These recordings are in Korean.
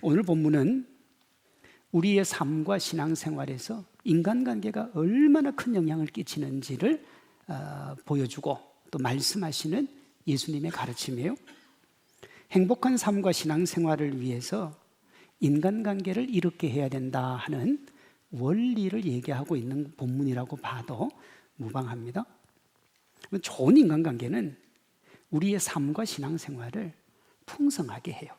오늘 본문은 우리의 삶과 신앙생활에서 인간관계가 얼마나 큰 영향을 끼치는지를 보여주고 또 말씀하시는 예수님의 가르침이에요. 행복한 삶과 신앙생활을 위해서 인간관계를 이롭게 해야 된다 하는 원리를 얘기하고 있는 본문이라고 봐도 무방합니다. 좋은 인간관계는 우리의 삶과 신앙생활을 풍성하게 해요.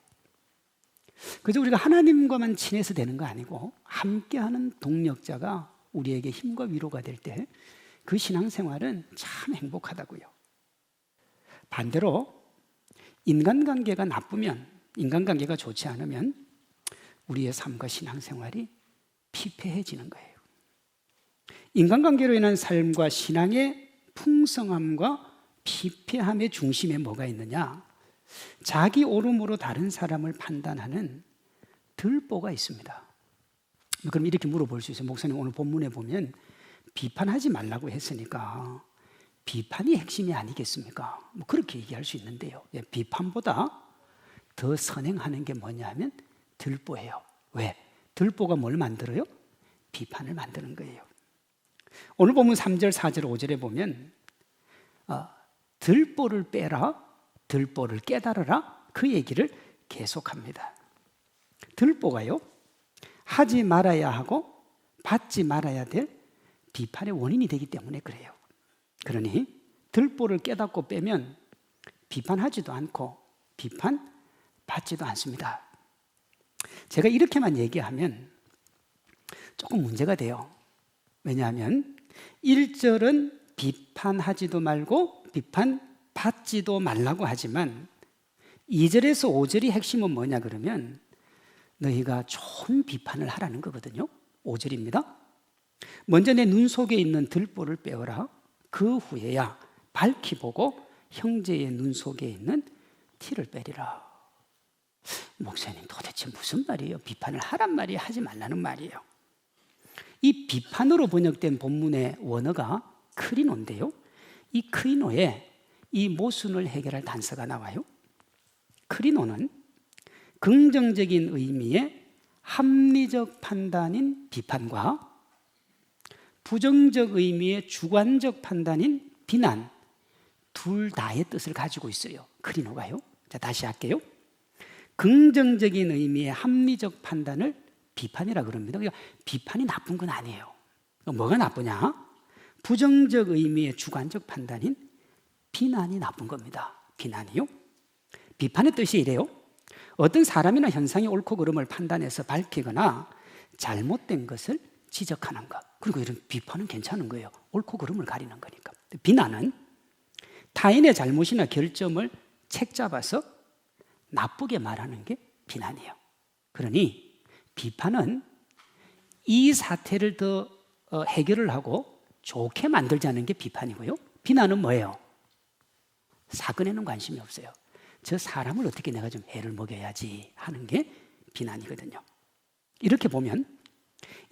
그저 우리가 하나님과만 친해서 되는 거 아니고 함께하는 동력자가 우리에게 힘과 위로가 될 때 그 신앙생활은 참 행복하다고요. 반대로 인간관계가 나쁘면, 인간관계가 좋지 않으면 우리의 삶과 신앙생활이 피폐해지는 거예요. 인간관계로 인한 삶과 신앙의 풍성함과 피폐함의 중심에 뭐가 있느냐? 자기 옳음으로 다른 사람을 판단하는 들보가 있습니다. 그럼 이렇게 물어볼 수 있어요. 목사님, 오늘 본문에 보면 비판하지 말라고 했으니까 비판이 핵심이 아니겠습니까? 그렇게 얘기할 수 있는데요. 비판보다 더 선행하는 게 뭐냐면 들보예요. 왜? 들보가 뭘 만들어요? 비판을 만드는 거예요. 오늘 본문 3절, 4절, 5절에 보면 들보를 빼라, 들보를 깨달으라, 그 얘기를 계속합니다. 들보가요, 하지 말아야 하고 받지 말아야 될 비판의 원인이 되기 때문에 그래요. 그러니 들보를 깨닫고 빼면 비판하지도 않고 비판받지도 않습니다. 제가 이렇게만 얘기하면 조금 문제가 돼요. 왜냐하면 1절은 비판하지도 말고 비판받지도 말라고 하지만 2절에서 5절이 핵심은 뭐냐 그러면 너희가 좋은 비판을 하라는 거거든요. 5절입니다. 먼저 내 눈 속에 있는 들보를 빼어라. 그 후에야 밝히 보고 형제의 눈 속에 있는 티를 빼리라. 목사님, 도대체 무슨 말이에요? 비판을 하란 말이에요? 하지 말라는 말이에요? 이 비판으로 번역된 본문의 원어가 크리노인데요, 이 크리노에 이 모순을 해결할 단서가 나와요. 크리노는 긍정적인 의미의 합리적 판단인 비판과 부정적 의미의 주관적 판단인 비난, 둘 다의 뜻을 가지고 있어요. 크리노가요. 자, 다시 할게요. 긍정적인 의미의 합리적 판단을 비판이라 그럽니다. 그러니까 비판이 나쁜 건 아니에요. 뭐가 나쁘냐? 부정적 의미의 주관적 판단인 비난이 나쁜 겁니다. 비난이요. 비판의 뜻이 이래요. 어떤 사람이나 현상이 옳고 그름을 판단해서 밝히거나 잘못된 것을 지적하는 것. 그리고 이런 비판은 괜찮은 거예요. 옳고 그름을 가리는 거니까. 비난은 타인의 잘못이나 결점을 책잡아서 나쁘게 말하는 게 비난이에요. 그러니 비판은 이 사태를 더 해결을 하고 좋게 만들자는 게 비판이고요. 비난은 뭐예요? 사건에는 관심이 없어요. 저 사람을 어떻게 내가 좀 해를 먹여야지 하는 게 비난이거든요. 이렇게 보면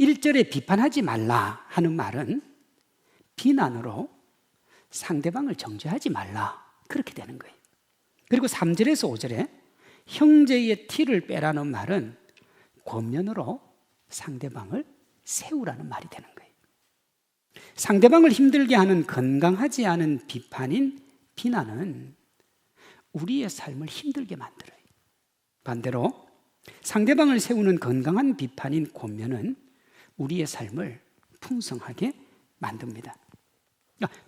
1절에 비판하지 말라 하는 말은 비난으로 상대방을 정죄하지 말라, 그렇게 되는 거예요. 그리고 3절에서 5절에 형제의 티를 빼라는 말은 권면으로 상대방을 세우라는 말이 되는 거예요. 상대방을 힘들게 하는 건강하지 않은 비판인 비난은 우리의 삶을 힘들게 만들어요. 반대로 상대방을 세우는 건강한 비판인 권면은 우리의 삶을 풍성하게 만듭니다.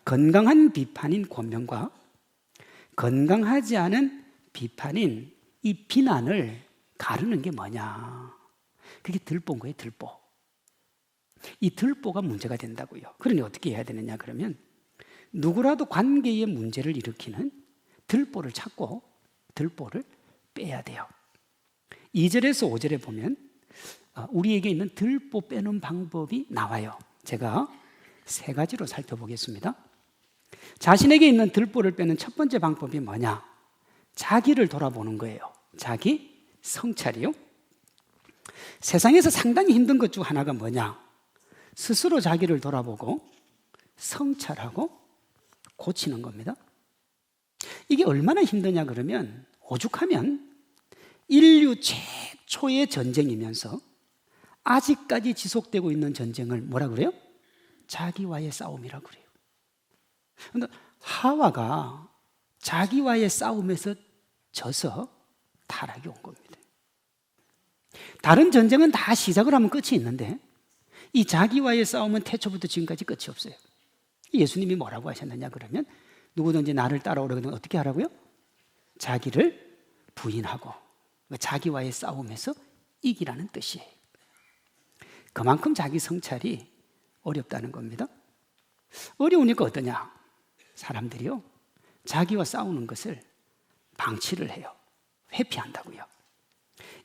건강한 비판인 권면과 건강하지 않은 비판인 이 비난을 가르는 게 뭐냐? 그게 들보인 거예요, 들보. 이 들보가 문제가 된다고요. 그러니 어떻게 해야 되느냐 그러면 누구라도 관계에 문제를 일으키는 들보를 찾고 들보를 빼야 돼요. 2절에서 5절에 보면 우리에게 있는 들보 빼는 방법이 나와요. 제가 3가지로 살펴보겠습니다. 자신에게 있는 들보를 빼는 첫 번째 방법이 뭐냐? 자기를 돌아보는 거예요. 자기 성찰이요. 세상에서 상당히 힘든 것 중 하나가 뭐냐? 스스로 자기를 돌아보고 성찰하고 고치는 겁니다. 이게 얼마나 힘드냐 그러면 오죽하면 인류 초의 전쟁이면서 아직까지 지속되고 있는 전쟁을 뭐라 그래요? 자기와의 싸움이라고 그래요. 그런데 하와가 자기와의 싸움에서 져서 타락이 온 겁니다. 다른 전쟁은 다 시작을 하면 끝이 있는데 이 자기와의 싸움은 태초부터 지금까지 끝이 없어요. 예수님이 뭐라고 하셨느냐 그러면 누구든지 나를 따라오려면 어떻게 하라고요? 자기를 부인하고 자기와의 싸움에서 이기라는 뜻이에요. 그만큼 자기 성찰이 어렵다는 겁니다. 어려우니까 어떠냐? 사람들이요, 자기와 싸우는 것을 방치를 해요. 회피한다고요.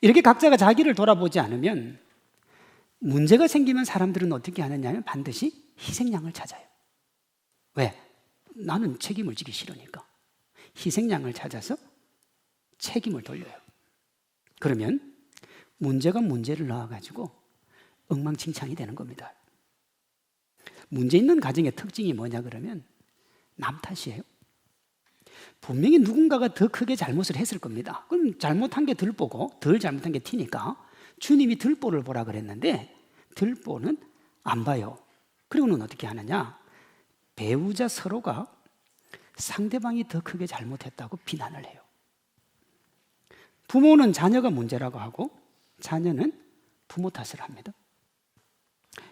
이렇게 각자가 자기를 돌아보지 않으면 문제가 생기면 사람들은 어떻게 하느냐면 반드시 희생양을 찾아요. 왜? 나는 책임을 지기 싫으니까. 희생양을 찾아서 책임을 돌려요. 그러면 문제가 문제를 낳아가지고 엉망진창이 되는 겁니다. 문제 있는 가정의 특징이 뭐냐 그러면 남 탓이에요. 분명히 누군가가 더 크게 잘못을 했을 겁니다. 그럼 잘못한 게 들보고 덜 잘못한 게 티니까 주님이 들보를 보라 그랬는데 들보는 안 봐요. 그리고는 어떻게 하느냐? 배우자 서로가 상대방이 더 크게 잘못했다고 비난을 해요. 부모는 자녀가 문제라고 하고 자녀는 부모 탓을 합니다.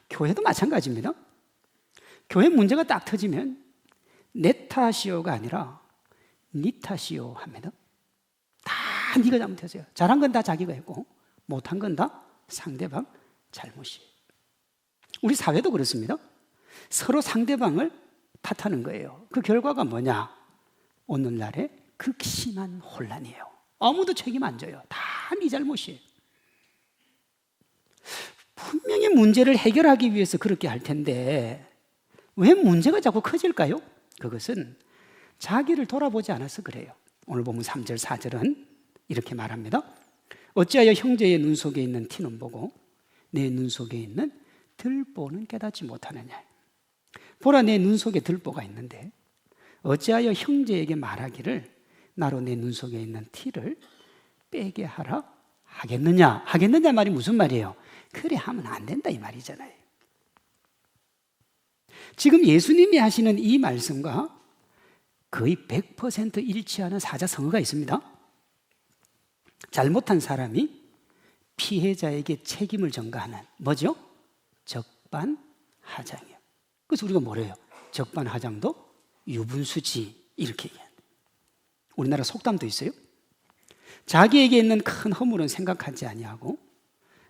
교회도 마찬가지입니다. 교회 문제가 딱 터지면 내 탓이요가 아니라 네 탓이요 합니다. 다 네가 잘못했어요. 잘한 건 다 자기가 했고 못한 건 다 상대방 잘못이에요. 우리 사회도 그렇습니다. 서로 상대방을 탓하는 거예요. 그 결과가 뭐냐? 오늘날의 극심한 혼란이에요. 아무도 책임 안 져요. 다 네 잘못이에요. 분명히 문제를 해결하기 위해서 그렇게 할 텐데 왜 문제가 자꾸 커질까요? 그것은 자기를 돌아보지 않아서 그래요. 오늘 보면 3절 4절은 이렇게 말합니다. 어찌하여 형제의 눈 속에 있는 티는 보고 내 눈 속에 있는 들보는 깨닫지 못하느냐. 보라, 내 눈 속에 들보가 있는데 어찌하여 형제에게 말하기를 나로 내 눈 속에 있는 티를 빼게 하라 하겠느냐. 하겠느냐 말이 무슨 말이에요? 그래 하면 안 된다 이 말이잖아요. 지금 예수님이 하시는 이 말씀과 거의 100% 일치하는 사자성어가 있습니다. 잘못한 사람이 피해자에게 책임을 전가하는 뭐죠? 적반하장이에요. 그래서 우리가 뭐래요? 적반하장도 유분수지 이렇게 얘기합니다. 우리나라 속담도 있어요. 자기에게 있는 큰 허물은 생각하지 아니하고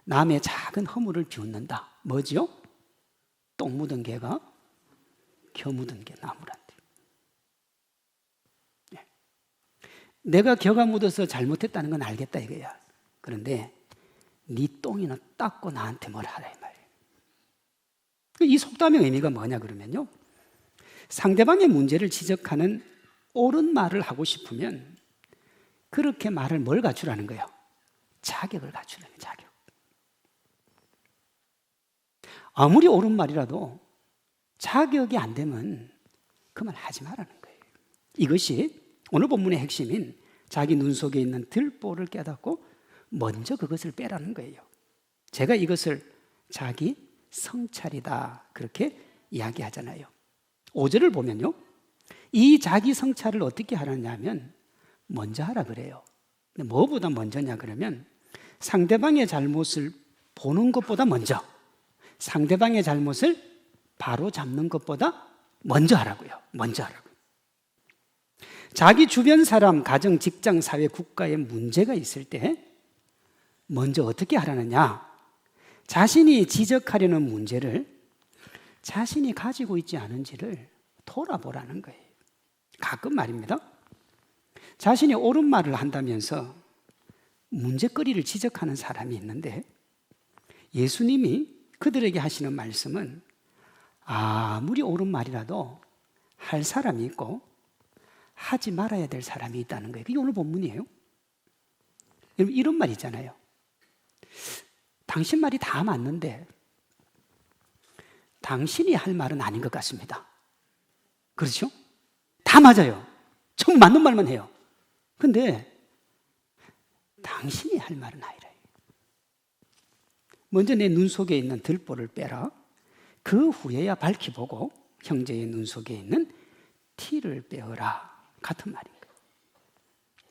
남의 작은 허물을 비웃는다. 뭐죠? 똥 묻은 개가 겨 묻은 게 나무란다. 네. 내가 겨가 묻어서 잘못했다는 건 알겠다 이거야. 그런데 네 똥이나 닦고 나한테 뭘 하라 이 말이에요. 이 속담의 의미가 뭐냐 그러면요, 상대방의 문제를 지적하는 옳은 말을 하고 싶으면 그렇게 말을 뭘 갖추라는 거예요? 자격을 갖추는 거예요. 자격. 아무리 옳은 말이라도 자격이 안 되면 그 말 하지 말라는 거예요. 이것이 오늘 본문의 핵심인 자기 눈 속에 있는 들보를 깨닫고 먼저 그것을 빼라는 거예요. 제가 이것을 자기 성찰이다 그렇게 이야기하잖아요. 5절을 보면요, 이 자기 성찰을 어떻게 하느냐면 먼저 하라 그래요. 근데 뭐보다 먼저냐 그러면 상대방의 잘못을 보는 것보다 먼저, 상대방의 잘못을 바로 잡는 것보다 먼저 하라고요. 먼저 하라고요. 자기 주변 사람, 가정, 직장, 사회, 국가에 문제가 있을 때 먼저 어떻게 하라느냐? 자신이 지적하려는 문제를 자신이 가지고 있지 않은지를 돌아보라는 거예요. 가끔 말입니다. 자신이 옳은 말을 한다면서 문제거리를 지적하는 사람이 있는데 예수님이 그들에게 하시는 말씀은 아무리 옳은 말이라도 할 사람이 있고 하지 말아야 될 사람이 있다는 거예요. 그게 오늘 본문이에요. 여러분, 이런 말 있잖아요. 당신 말이 다 맞는데 당신이 할 말은 아닌 것 같습니다. 그렇죠? 다 맞아요. 정 맞는 말만 해요. 근데 당신이 할 말은 아니래요. 먼저 내 눈 속에 있는 들보를 빼라. 그 후에야 밝히 보고 형제의 눈 속에 있는 티를 빼어라. 같은 말인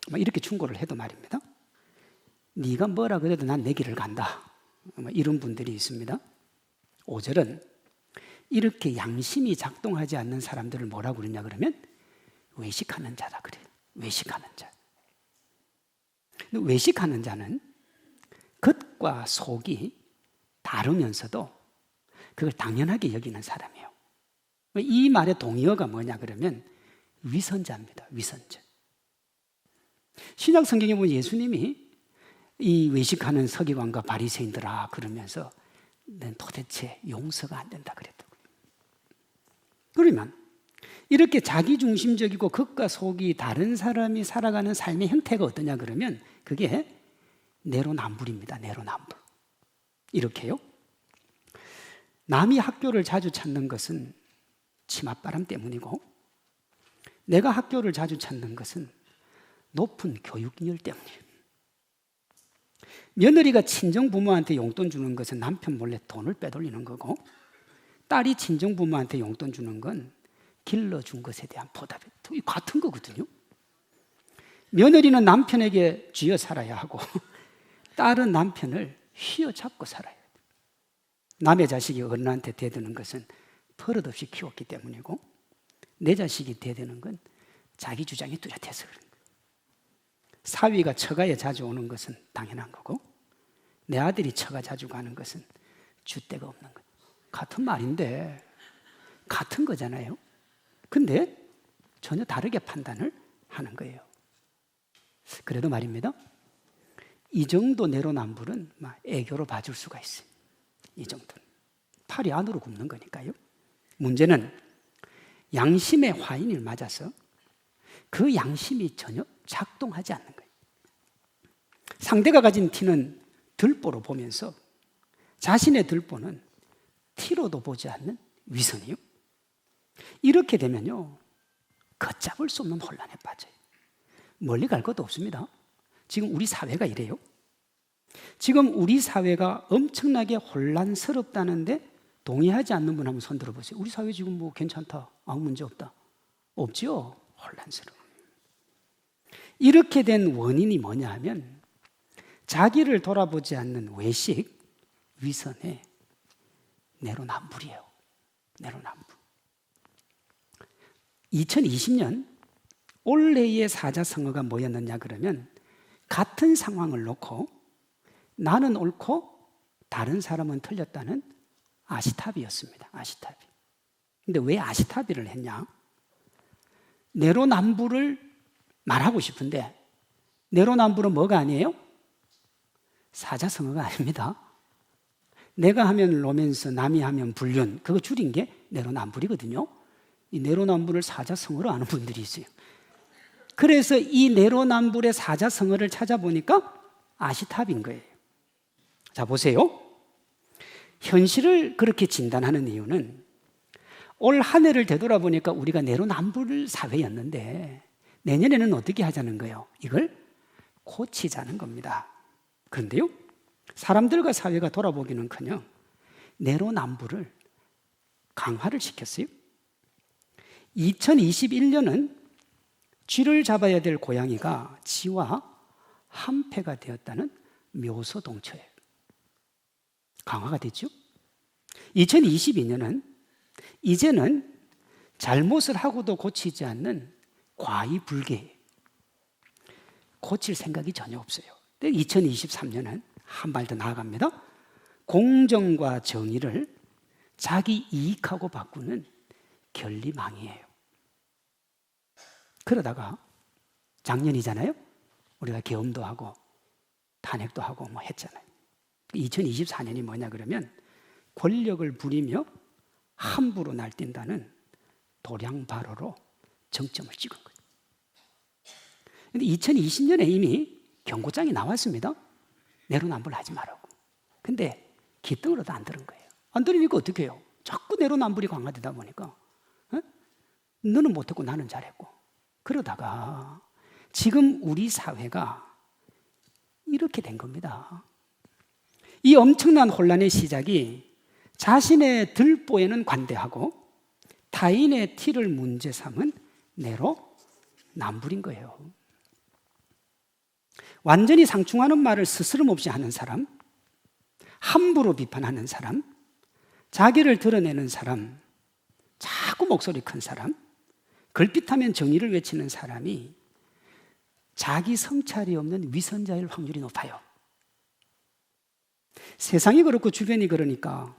거예요. 이렇게 충고를 해도 말입니다. 네가 뭐라 그래도 난 내 길을 간다. 이런 분들이 있습니다. 5절은 이렇게 양심이 작동하지 않는 사람들을 뭐라고 그러냐 그러면 외식하는 자다 그래요. 외식하는 자. 외식하는 자는 겉과 속이 다르면서도 그걸 당연하게 여기는 사람이에요. 이 말의 동의어가 뭐냐 그러면 위선자입니다. 위선자. 신약 성경에 보면 예수님이 이 외식하는 서기관과 바리새인들아 그러면서 넌 도대체 용서가 안 된다 그랬다고요. 그러면 이렇게 자기중심적이고 겉과 속이 다른 사람이 살아가는 삶의 형태가 어떠냐 그러면 그게 내로남불입니다. 내로남불. 이렇게요. 남이 학교를 자주 찾는 것은 치맛바람 때문이고 내가 학교를 자주 찾는 것은 높은 교육열 때문이에요. 며느리가 친정부모한테 용돈 주는 것은 남편 몰래 돈을 빼돌리는 거고 딸이 친정부모한테 용돈 주는 건 길러준 것에 대한 보답이 같은 거거든요. 며느리는 남편에게 쥐어 살아야 하고 딸은 남편을 휘어잡고 살아야 돼요. 남의 자식이 어른한테 대드는 것은 버릇없이 키웠기 때문이고 내 자식이 대드는 건 자기 주장이 뚜렷해서 그런 거예요. 사위가 처가에 자주 오는 것은 당연한 거고 내 아들이 처가 자주 가는 것은 줏대가 없는 거예요. 같은 말인데 같은 거잖아요. 근데 전혀 다르게 판단을 하는 거예요. 그래도 말입니다. 이 정도 내로남불은 애교로 봐줄 수가 있어요. 이 정도는. 팔이 안으로 굽는 거니까요. 문제는 양심의 화인을 맞아서 그 양심이 전혀 작동하지 않는 거예요. 상대가 가진 티는 들보로 보면서 자신의 들보는 티로도 보지 않는 위선이요. 이렇게 되면요, 걷잡을 수 없는 혼란에 빠져요. 멀리 갈 것도 없습니다. 지금 우리 사회가 이래요. 지금 우리 사회가 엄청나게 혼란스럽다는데 동의하지 않는 분 한번 손 들어보세요. 우리 사회 지금 뭐 괜찮다, 아무 문제 없다. 없죠? 혼란스러워. 이렇게 된 원인이 뭐냐 하면 자기를 돌아보지 않는 외식, 위선의 내로남불이에요. 내로남불. 2020년 올해의 사자성어가 뭐였느냐 그러면 같은 상황을 놓고 나는 옳고 다른 사람은 틀렸다는 아시타비였습니다. 아시타비. 근데 왜 아시타비를 했냐? 내로남불을 말하고 싶은데 내로남불은 뭐가 아니에요? 사자성어가 아닙니다. 내가 하면 로맨스, 남이 하면 불륜, 그거 줄인 게 내로남불이거든요. 이 내로남불을 사자성어로 아는 분들이 있어요. 그래서 이 내로남불의 사자성어를 찾아보니까 아시타비인 거예요. 자, 보세요. 현실을 그렇게 진단하는 이유는 올 한 해를 되돌아보니까 우리가 내로남불 사회였는데 내년에는 어떻게 하자는 거예요? 이걸 고치자는 겁니다. 그런데요, 사람들과 사회가 돌아보기는커녕 내로남불을 강화를 시켰어요. 2021년은 쥐를 잡아야 될 고양이가 쥐와 한패가 되었다는 묘소동처예요. 강화가 됐죠. 2022년은 이제는 잘못을 하고도 고치지 않는 과의불개예요. 고칠 생각이 전혀 없어요. 2023년은 한 발 더 나아갑니다. 공정과 정의를 자기 이익하고 바꾸는 결리망이에요. 그러다가 작년이잖아요. 우리가 계엄도 하고 탄핵도 하고 뭐 했잖아요. 2024년이 뭐냐 그러면 권력을 부리며 함부로 날뛴다는 도량발호로 정점을 찍은 거예요. 그런데 2020년에 이미 경고장이 나왔습니다. 내로남불 하지 말라고. 근데 기등으로도 안 들은 거예요. 안 들으니까 어떻게 해요? 자꾸 내로남불이 강화되다 보니까 너는 못했고 나는 잘했고. 그러다가 지금 우리 사회가 이렇게 된 겁니다. 이 엄청난 혼란의 시작이 자신의 들보에는 관대하고 타인의 티를 문제 삼은 내로남불인 거예요. 완전히 상충하는 말을 스스럼없이 하는 사람, 함부로 비판하는 사람, 자기를 드러내는 사람, 자꾸 목소리 큰 사람, 걸핏하면 정의를 외치는 사람이 자기 성찰이 없는 위선자일 확률이 높아요. 세상이 그렇고 주변이 그러니까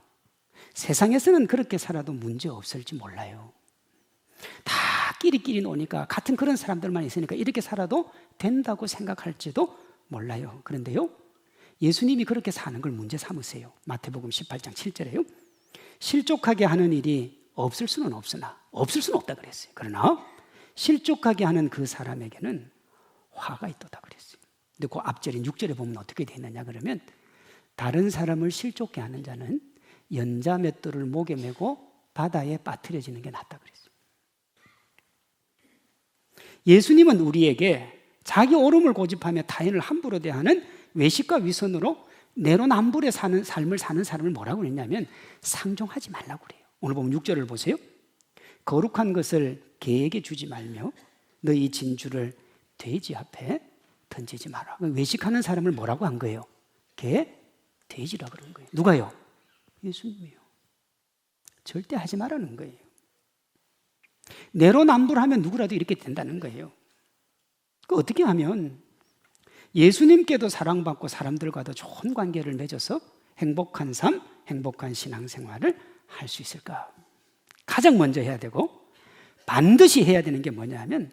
세상에서는 그렇게 살아도 문제 없을지 몰라요. 다 끼리끼리 노니까 같은 그런 사람들만 있으니까 이렇게 살아도 된다고 생각할지도 몰라요. 그런데요, 예수님이 그렇게 사는 걸 문제 삼으세요. 마태복음 18장 7절에요. 실족하게 하는 일이 없을 수는 없으나, 없을 수는 없다 그랬어요. 그러나 실족하게 하는 그 사람에게는 화가 있도다 그랬어요. 근데 그 앞절인 6절에 보면 어떻게 되어 있느냐 그러면, 다른 사람을 실족게 하는 자는 연자 맷돌을 목에 메고 바다에 빠뜨려지는 게 낫다 그랬어요. 예수님은 우리에게 자기 옳음을 고집하며 타인을 함부로 대하는 외식과 위선으로 내로남불에 사는 삶을 사는 사람을 뭐라고 그랬냐면 상종하지 말라고 그래요. 오늘 보면 6절을 보세요. 거룩한 것을 개에게 주지 말며 너희 진주를 돼지 앞에 던지지 마라. 외식하는 사람을 뭐라고 한 거예요? 개, 돼지라 그런 거예요. 누가요? 예수님이요. 절대 하지 말라는 거예요. 내로남불하면 누구라도 이렇게 된다는 거예요. 어떻게 하면 예수님께도 사랑받고 사람들과도 좋은 관계를 맺어서 행복한 삶, 행복한 신앙생활을 할 수 있을까? 가장 먼저 해야 되고 반드시 해야 되는 게 뭐냐 하면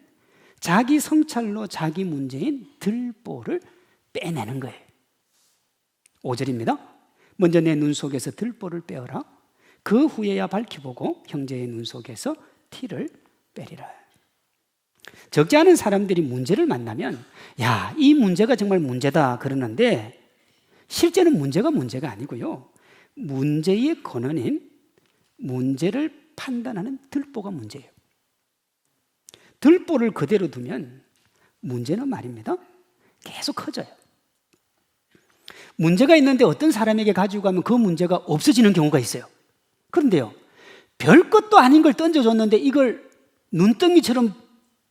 자기 성찰로 자기 문제인 들보를 빼내는 거예요. 5절입니다. 먼저 내 눈 속에서 들보를 빼어라. 그 후에야 밝혀보고 형제의 눈 속에서 티를 빼리라. 적지 않은 사람들이 문제를 만나면 야, 이 문제가 정말 문제다 그러는데 실제는 문제가 아니고요. 문제의 근원인 문제를 판단하는 들보가 문제예요. 들보를 그대로 두면 문제는 말입니다, 계속 커져요. 문제가 있는데 어떤 사람에게 가지고 가면 그 문제가 없어지는 경우가 있어요. 그런데요, 별것도 아닌 걸 던져줬는데 이걸 눈덩이처럼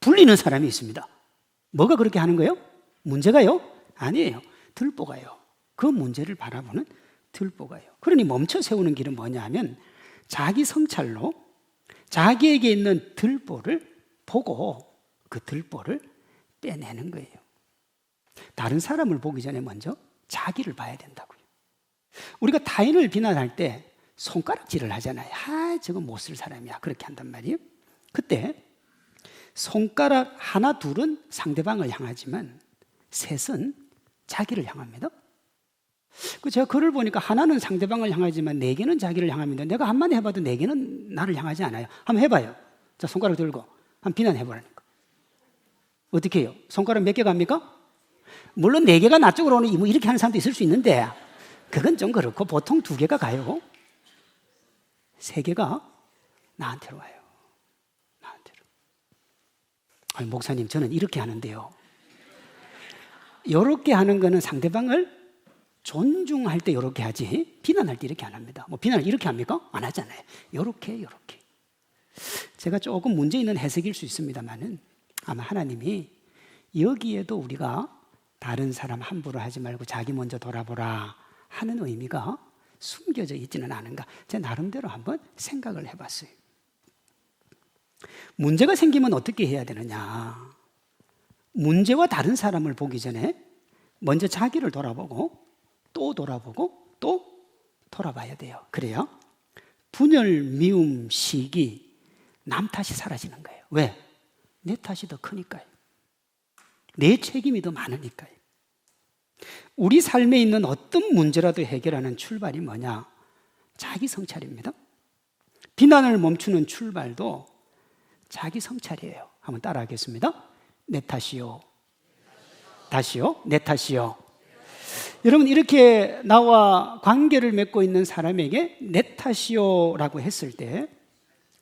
불리는 사람이 있습니다. 뭐가 그렇게 하는 거예요? 문제가요? 아니에요. 들보가요. 그 문제를 바라보는 들보가요. 그러니 멈춰 세우는 길은 뭐냐 하면 자기 성찰로 자기에게 있는 들보를 보고 그 들보를 빼내는 거예요. 다른 사람을 보기 전에 먼저 자기를 봐야 된다고요. 우리가 타인을 비난할 때 손가락질을 하잖아요. 아, 저거 못 쓸 사람이야. 그렇게 한단 말이에요. 그때 손가락 하나 둘은 상대방을 향하지만 셋은 자기를 향합니다. 제가 글을 보니까 하나는 상대방을 향하지만 네 개는 자기를 향합니다. 내가 한마디 해봐도 네 개는 나를 향하지 않아요. 한번 해봐요. 자, 손가락 들고 한번 비난해보라니까. 어떻게 해요? 손가락 몇 개 갑니까? 물론 네 개가 나 쪽으로 오는 뭐 이렇게 하는 사람도 있을 수 있는데 그건 좀 그렇고 보통 두 개가 가요. 세 개가 나한테로 와요. 나한테로. 아니, 목사님, 저는 이렇게 하는데요. 이렇게 하는 거는 상대방을 존중할 때 이렇게 하지 비난할 때 이렇게 안 합니다. 뭐 비난을 이렇게 합니까? 안 하잖아요. 이렇게. 제가 조금 문제 있는 해석일 수 있습니다만은 아마 하나님이 여기에도 우리가 다른 사람 함부로 하지 말고 자기 먼저 돌아보라 하는 의미가 숨겨져 있지는 않은가, 제 나름대로 한번 생각을 해봤어요. 문제가 생기면 어떻게 해야 되느냐? 문제와 다른 사람을 보기 전에 먼저 자기를 돌아보고 또 돌아보고 또 돌아봐야 돼요. 그래야 분열, 미움, 시기, 남 탓이 사라지는 거예요. 왜? 내 탓이 더 크니까요. 내 책임이 더 많으니까요. 우리 삶에 있는 어떤 문제라도 해결하는 출발이 뭐냐? 자기 성찰입니다. 비난을 멈추는 출발도 자기 성찰이에요. 한번 따라하겠습니다. 내 탓이요. 다시요. 내 탓이요. 여러분, 이렇게 나와 관계를 맺고 있는 사람에게 내 탓이요라고 했을 때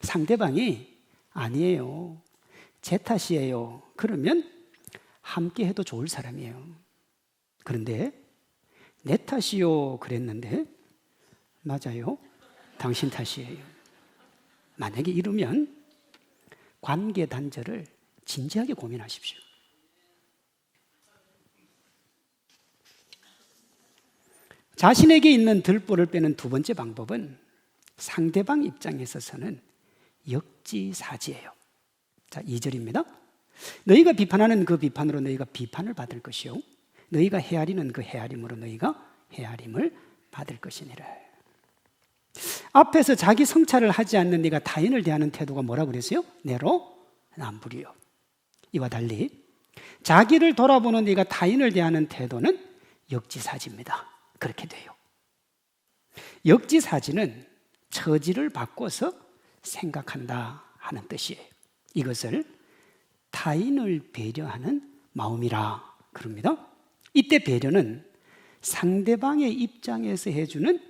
상대방이 아니에요, 제 탓이에요, 그러면 함께 해도 좋을 사람이에요. 그런데 내 탓이요 그랬는데 맞아요. 당신 탓이에요. 만약에 이러면 관계 단절을 진지하게 고민하십시오. 자신에게 있는 들보를 빼는 두 번째 방법은 상대방 입장에 있어서는 역지사지예요. 자, 2절입니다. 너희가 비판하는 그 비판으로 너희가 비판을 받을 것이요 너희가 헤아리는 그 헤아림으로 너희가 헤아림을 받을 것이니라. 앞에서 자기 성찰을 하지 않는 네가 타인을 대하는 태도가 뭐라고 그랬어요? 내로남불이요. 이와 달리 자기를 돌아보는 네가 타인을 대하는 태도는 역지사지입니다. 그렇게 돼요. 역지사지는 처지를 바꿔서 생각한다 하는 뜻이에요. 이것을 타인을 배려하는 마음이라 그럽니다. 이때 배려는 상대방의 입장에서 해주는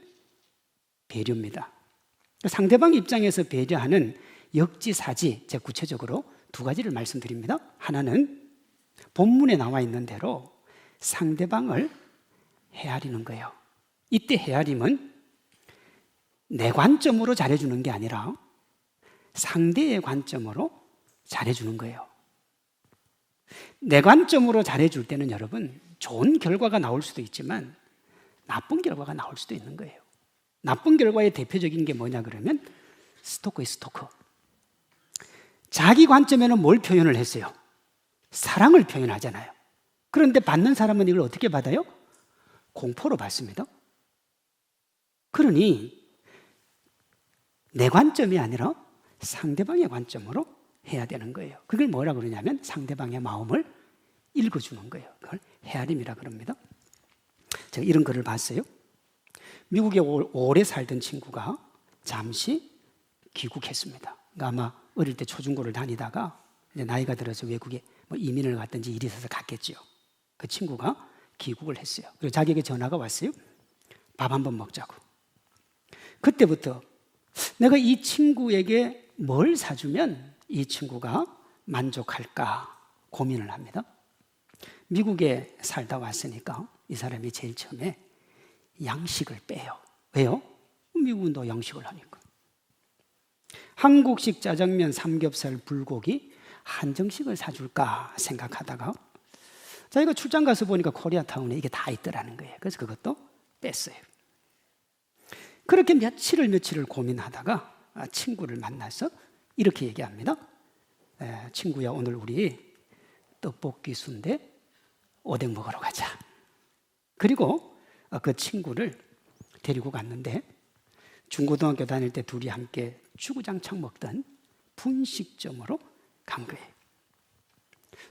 배려입니다. 상대방 입장에서 배려하는 역지사지, 제가 구체적으로 두 가지를 말씀드립니다. 하나는 본문에 나와 있는 대로 상대방을 헤아리는 거예요. 이때 헤아림은 내 관점으로 잘해주는 게 아니라 상대의 관점으로 잘해주는 거예요. 내 관점으로 잘해줄 때는 여러분 좋은 결과가 나올 수도 있지만 나쁜 결과가 나올 수도 있는 거예요. 나쁜 결과의 대표적인 게 뭐냐 그러면 스토커의 스토커. 자기 관점에는 뭘 표현을 했어요? 사랑을 표현하잖아요. 그런데 받는 사람은 이걸 어떻게 받아요? 공포로 받습니다. 그러니 내 관점이 아니라 상대방의 관점으로 해야 되는 거예요. 그걸 뭐라고 그러냐면 상대방의 마음을 읽어주는 거예요. 그걸 헤아림이라 그럽니다. 제가 이런 글을 봤어요. 미국에 오래 살던 친구가 잠시 귀국했습니다. 그러니까 아마 어릴 때 초중고를 다니다가 이제 나이가 들어서 외국에 뭐 이민을 갔든지 일이 있어서 갔겠죠. 그 친구가 귀국을 했어요. 그리고 자기에게 전화가 왔어요. 밥 한번 먹자고. 그때부터 내가 이 친구에게 뭘 사주면 이 친구가 만족할까 고민을 합니다. 미국에 살다 왔으니까 이 사람이 제일 처음에 양식을 빼요. 왜요? 미국은 또 양식을 하니까. 한국식 짜장면, 삼겹살, 불고기, 한정식을 사줄까 생각하다가 자기가 출장 가서 보니까 코리아타운에 이게 다 있더라는 거예요. 그래서 그것도 뺐어요. 그렇게 며칠을 고민하다가 친구를 만나서 이렇게 얘기합니다. 친구야, 오늘 우리 떡볶이 순대 오뎅 먹으러 가자. 그리고 그 친구를 데리고 갔는데 중고등학교 다닐 때 둘이 함께 주구장창 먹던 분식점으로 간 거예요.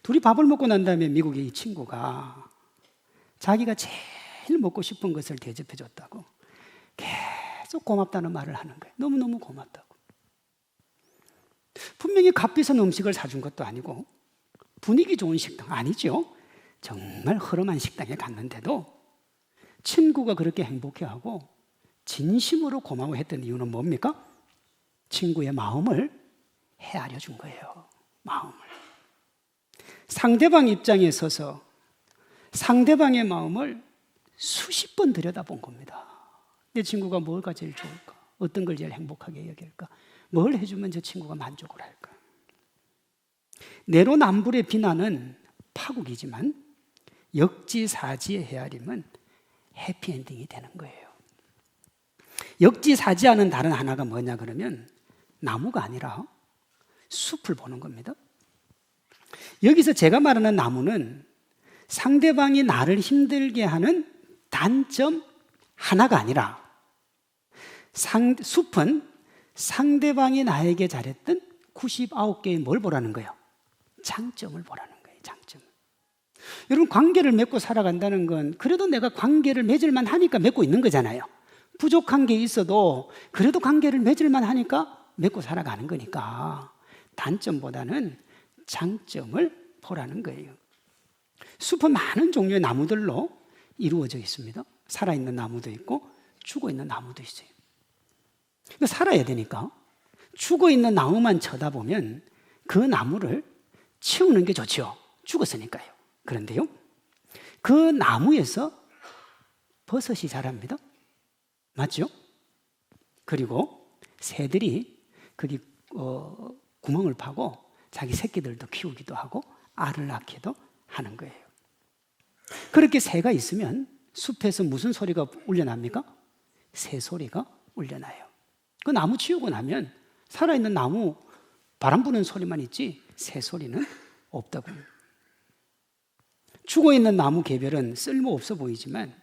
둘이 밥을 먹고 난 다음에 미국의 이 친구가 자기가 제일 먹고 싶은 것을 대접해 줬다고 계속 고맙다는 말을 하는 거예요. 너무너무 고맙다고. 분명히 값비싼 음식을 사준 것도 아니고 분위기 좋은 식당 아니죠. 정말 허름한 식당에 갔는데도 친구가 그렇게 행복해하고 진심으로 고마워했던 이유는 뭡니까? 친구의 마음을 헤아려 준 거예요. 마음을. 상대방 입장에 서서 상대방의 마음을 수십 번 들여다본 겁니다. 내 친구가 뭘까 제일 좋을까? 어떤 걸 제일 행복하게 여길까? 뭘 해주면 저 친구가 만족을 할까? 내로남불의 비난은 파국이지만 역지사지의 헤아림은 해피엔딩이 되는 거예요. 역지사지하는 다른 하나가 뭐냐 그러면 나무가 아니라 숲을 보는 겁니다. 여기서 제가 말하는 나무는 상대방이 나를 힘들게 하는 단점 하나가 아니라 숲은 상대방이 나에게 잘했던 99개의 뭘 보라는 거예요? 장점을 보라는 거예요. 장점. 여러분 관계를 맺고 살아간다는 건 그래도 내가 관계를 맺을만 하니까 맺고 있는 거잖아요. 부족한 게 있어도 그래도 관계를 맺을만 하니까 맺고 살아가는 거니까 단점보다는 장점을 보라는 거예요. 숲은 많은 종류의 나무들로 이루어져 있습니다. 살아있는 나무도 있고 죽어있는 나무도 있어요. 살아야 되니까 죽어있는 나무만 쳐다보면 그 나무를 치우는 게 좋죠. 죽었으니까요. 그런데요, 그 나무에서 버섯이 자랍니다. 맞죠? 그리고 새들이 거기 구멍을 파고 자기 새끼들도 키우기도 하고 알을 낳기도 하는 거예요. 그렇게 새가 있으면 숲에서 무슨 소리가 울려납니까? 새 소리가 울려나요. 그 나무 치우고 나면 살아있는 나무 바람 부는 소리만 있지 새 소리는 없다고요. 죽어있는 나무 개별은 쓸모없어 보이지만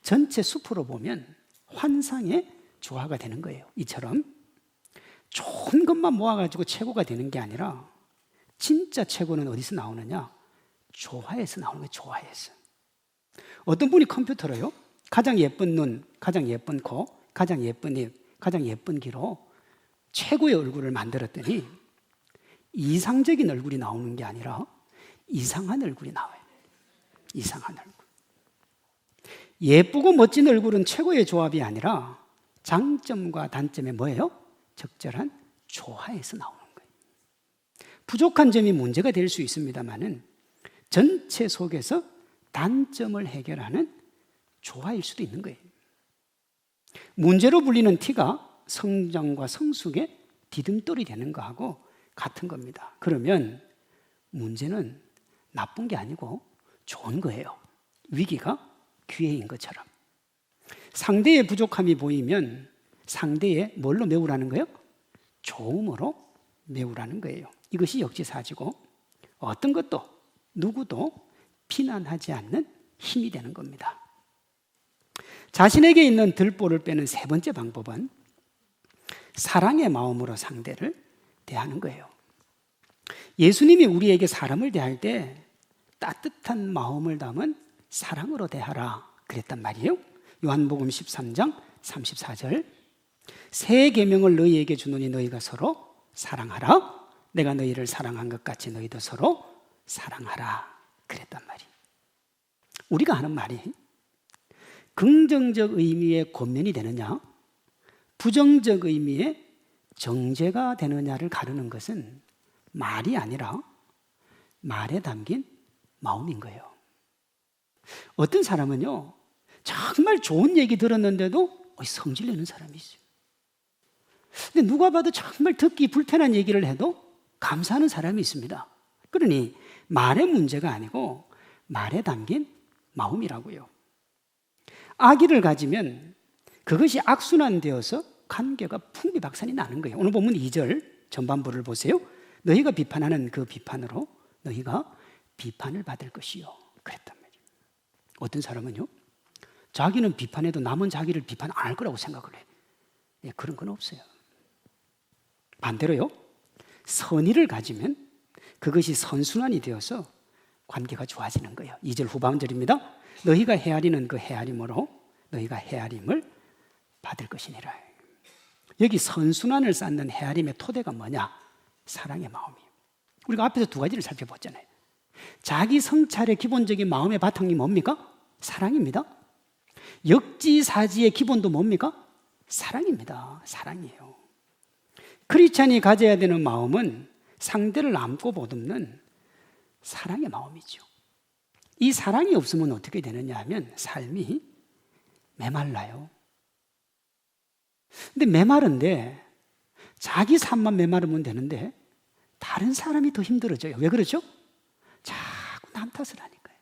전체 숲으로 보면 환상의 조화가 되는 거예요. 이처럼 좋은 것만 모아가지고 최고가 되는 게 아니라 진짜 최고는 어디서 나오느냐? 조화에서 나오는 거예요. 조화에서. 어떤 분이 컴퓨터로요, 가장 예쁜 눈, 가장 예쁜 코, 가장 예쁜 입, 가장 예쁜 귀로 최고의 얼굴을 만들었더니 이상적인 얼굴이 나오는 게 아니라 이상한 얼굴이 나와요. 이상한 얼굴. 예쁘고 멋진 얼굴은 최고의 조합이 아니라 장점과 단점의 뭐예요? 적절한 조화에서 나오는 거예요. 부족한 점이 문제가 될 수 있습니다만은 전체 속에서 단점을 해결하는 조화일 수도 있는 거예요. 문제로 불리는 티가 성장과 성숙의 디딤돌이 되는 거하고 같은 겁니다. 그러면 문제는 나쁜 게 아니고 좋은 거예요. 위기가 기회인 것처럼. 상대의 부족함이 보이면 상대의 뭘로 메우라는 거예요? 좋음으로 메우라는 거예요. 이것이 역지사지고 어떤 것도 누구도 비난하지 않는 힘이 되는 겁니다. 자신에게 있는 들보를 빼는 세 번째 방법은 사랑의 마음으로 상대를 대하는 거예요. 예수님이 우리에게 사람을 대할 때 따뜻한 마음을 담은 사랑으로 대하라 그랬단 말이에요. 요한복음 13장 34절 새 계명을 너희에게 주노니 너희가 서로 사랑하라. 내가 너희를 사랑한 것 같이 너희도 서로 사랑하라 그랬단 말이에요. 우리가 하는 말이 긍정적 의미의 권면이 되느냐 부정적 의미의 정죄가 되느냐를 가르는 것은 말이 아니라 말에 담긴 마음인 거예요. 어떤 사람은요 정말 좋은 얘기 들었는데도 성질 내는 사람이 있어요. 근데 누가 봐도 정말 듣기 불편한 얘기를 해도 감사하는 사람이 있습니다. 그러니 말의 문제가 아니고 말에 담긴 마음이라고요. 악의를 가지면 그것이 악순환되어서 관계가 풍비박산이 나는 거예요. 오늘 본문 2절 전반부를 보세요. 너희가 비판하는 그 비판으로 너희가 비판을 받을 것이요 그랬단 말이에요. 어떤 사람은요 자기는 비판해도 남은 자기를 비판 안 할 거라고 생각을 해요. 그런 건 없어요. 반대로요 선의를 가지면 그것이 선순환이 되어서 관계가 좋아지는 거예요. 2절 후반절입니다. 너희가 헤아리는 그 헤아림으로 너희가 헤아림을 받을 것이니라. 여기 선순환을 쌓는 헤아림의 토대가 뭐냐? 사랑의 마음이에요. 우리가 앞에서 두 가지를 살펴봤잖아요. 자기 성찰의 기본적인 마음의 바탕이 뭡니까? 사랑입니다. 역지사지의 기본도 뭡니까? 사랑입니다. 사랑이에요. 크리스찬이 가져야 되는 마음은 상대를 안고 보듬는 사랑의 마음이죠. 이 사랑이 없으면 어떻게 되느냐 하면 삶이 메말라요. 근데 메마른데 자기 삶만 메마르면 되는데 다른 사람이 더 힘들어져요. 왜 그러죠? 자꾸 남 탓을 하니까요.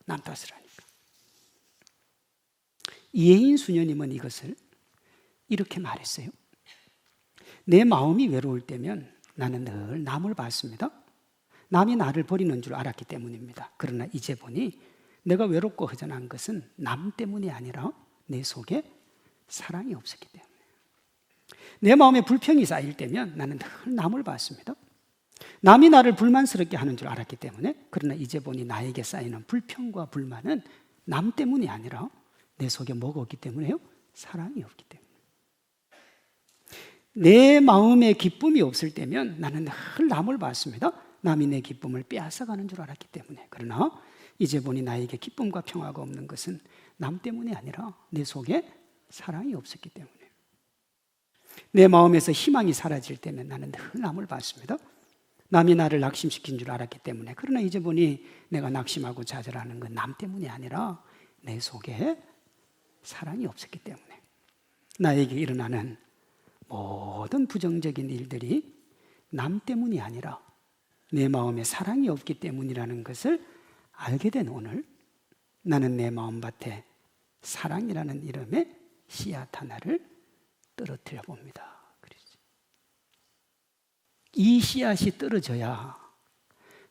남 탓을 하니까. 이혜인 수녀님은 이것을 이렇게 말했어요. 내 마음이 외로울 때면 나는 늘 남을 봤습니다. 남이 나를 버리는 줄 알았기 때문입니다. 그러나 이제 보니 내가 외롭고 허전한 것은 남 때문이 아니라 내 속에 사랑이 없었기 때문에. 내 마음에 불평이 쌓일 때면 나는 늘 남을 봤습니다. 남이 나를 불만스럽게 하는 줄 알았기 때문에. 그러나 이제 보니 나에게 쌓이는 불평과 불만은 남 때문이 아니라 내 속에 뭐가 없기 때문에요? 사랑이 없기 때문에. 내 마음에 기쁨이 없을 때면 나는 늘 남을 봤습니다. 남이 내 기쁨을 빼앗아가는 줄 알았기 때문에. 그러나 이제 보니 나에게 기쁨과 평화가 없는 것은 남 때문이 아니라 내 속에 사랑이 없었기 때문에. 내 마음에서 희망이 사라질 때면 나는 늘 남을 봤습니다. 남이 나를 낙심시킨 줄 알았기 때문에. 그러나 이제 보니 내가 낙심하고 좌절하는 건 남 때문이 아니라 내 속에 사랑이 없었기 때문에. 나에게 일어나는 모든 부정적인 일들이 남 때문이 아니라 내 마음에 사랑이 없기 때문이라는 것을 알게 된 오늘, 나는 내 마음밭에 사랑이라는 이름의 씨앗 하나를 떨어뜨려 봅니다. 이 씨앗이 떨어져야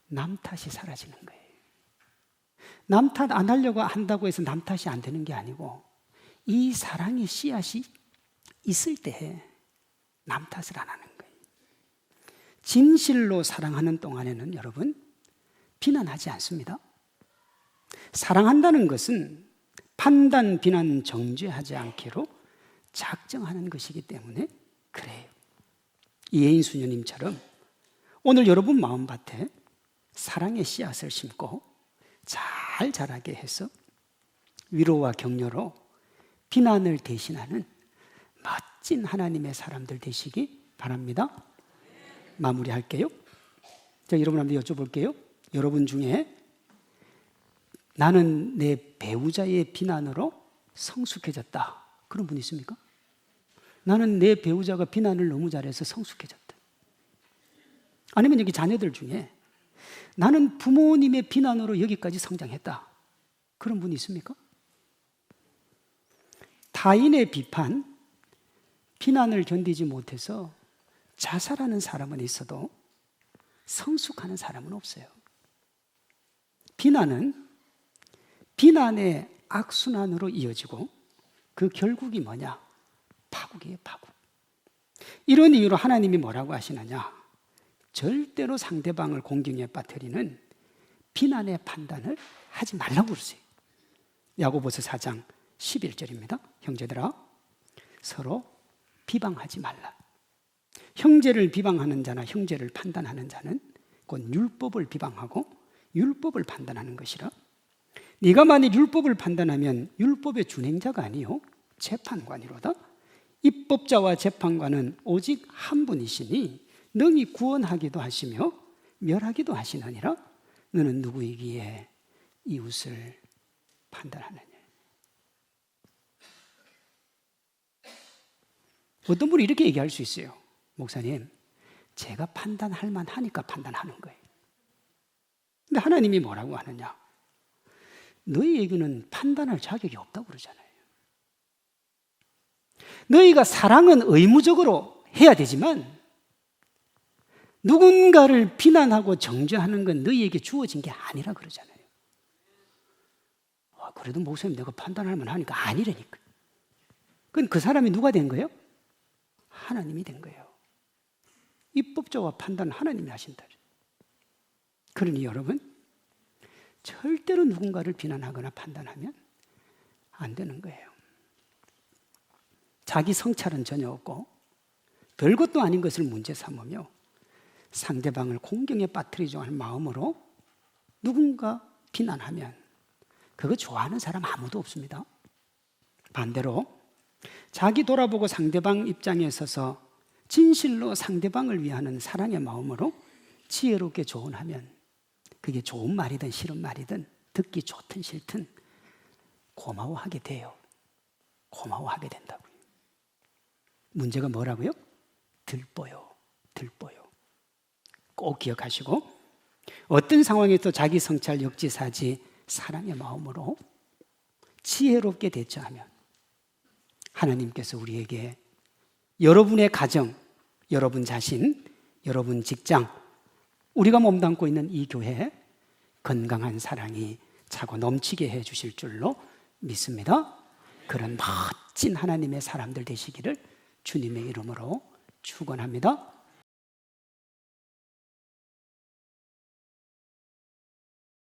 남 탓이 사라지는 거예요. 남 탓 안 하려고 한다고 해서 남 탓이 안 되는 게 아니고, 이 사랑의 씨앗이 있을 때 남 탓을 안 하는 거예요. 진실로 사랑하는 동안에는 여러분, 비난하지 않습니다. 사랑한다는 것은 판단, 비난, 정죄하지 않기로 작정하는 것이기 때문에 그래요. 이혜인 수녀님처럼 오늘 여러분 마음밭에 사랑의 씨앗을 심고 잘 자라게 해서 위로와 격려로 비난을 대신하는 멋진 하나님의 사람들 되시기 바랍니다. 마무리할게요. 자, 여러분한테 여쭤볼게요. 여러분 중에 나는 내 배우자의 비난으로 성숙해졌다, 그런 분 있습니까? 나는 내 배우자가 비난을 너무 잘해서 성숙해졌다. 아니면 여기 자녀들 중에 나는 부모님의 비난으로 여기까지 성장했다, 그런 분이 있습니까? 타인의 비판, 비난을 견디지 못해서 자살하는 사람은 있어도 성숙하는 사람은 없어요. 비난은 비난의 악순환으로 이어지고 그 결국이 뭐냐? 파국이에요, 파국. 이런 이유로 하나님이 뭐라고 하시느냐? 절대로 상대방을 공경에 빠뜨리는 비난의 판단을 하지 말라고 그러세요. 야고보서 4장 11절입니다. 형제들아, 서로 비방하지 말라. 형제를 비방하는 자나 형제를 판단하는 자는 곧 율법을 비방하고 율법을 판단하는 것이라. 네가 만일 율법을 판단하면 율법의 준행자가 아니요 재판관이로다. 입법자와 재판관은 오직 한 분이시니 능히 구원하기도 하시며 멸하기도 하시느니라. 너는 누구이기에 이웃을 판단하느냐. 어떤 분이 이렇게 얘기할 수 있어요. 목사님, 제가 판단할 만하니까 판단하는 거예요. 근데 하나님이 뭐라고 하느냐? 너희에게는 판단할 자격이 없다고 그러잖아요. 너희가 사랑은 의무적으로 해야 되지만 누군가를 비난하고 정죄하는 건 너희에게 주어진 게 아니라 그러잖아요. 그래도 목사님 내가 판단할 만하니까 아니라니까. 그건 그 사람이 누가 된 거예요? 하나님이 된 거예요. 입법자와 판단은 하나님이 하신다. 그러니 여러분, 절대로 누군가를 비난하거나 판단하면 안 되는 거예요. 자기 성찰은 전혀 없고 별것도 아닌 것을 문제 삼으며 상대방을 공경에 빠뜨리려 하는 마음으로 누군가 비난하면 그거 좋아하는 사람 아무도 없습니다. 반대로 자기 돌아보고 상대방 입장에 서서 진실로 상대방을 위하는 사랑의 마음으로 지혜롭게 조언하면 그게 좋은 말이든 싫은 말이든 듣기 좋든 싫든 고마워하게 돼요. 고마워하게 된다고요. 문제가 뭐라고요? 들보요. 꼭 기억하시고 어떤 상황에서 자기 성찰 역지사지 사랑의 마음으로 지혜롭게 대처하면 하나님께서 우리에게 여러분의 가정, 여러분 자신, 여러분 직장, 우리가 몸담고 있는 이 교회에 건강한 사랑이 차고 넘치게 해주실 줄로 믿습니다. 그런 멋진 하나님의 사람들 되시기를 주님의 이름으로 축원합니다.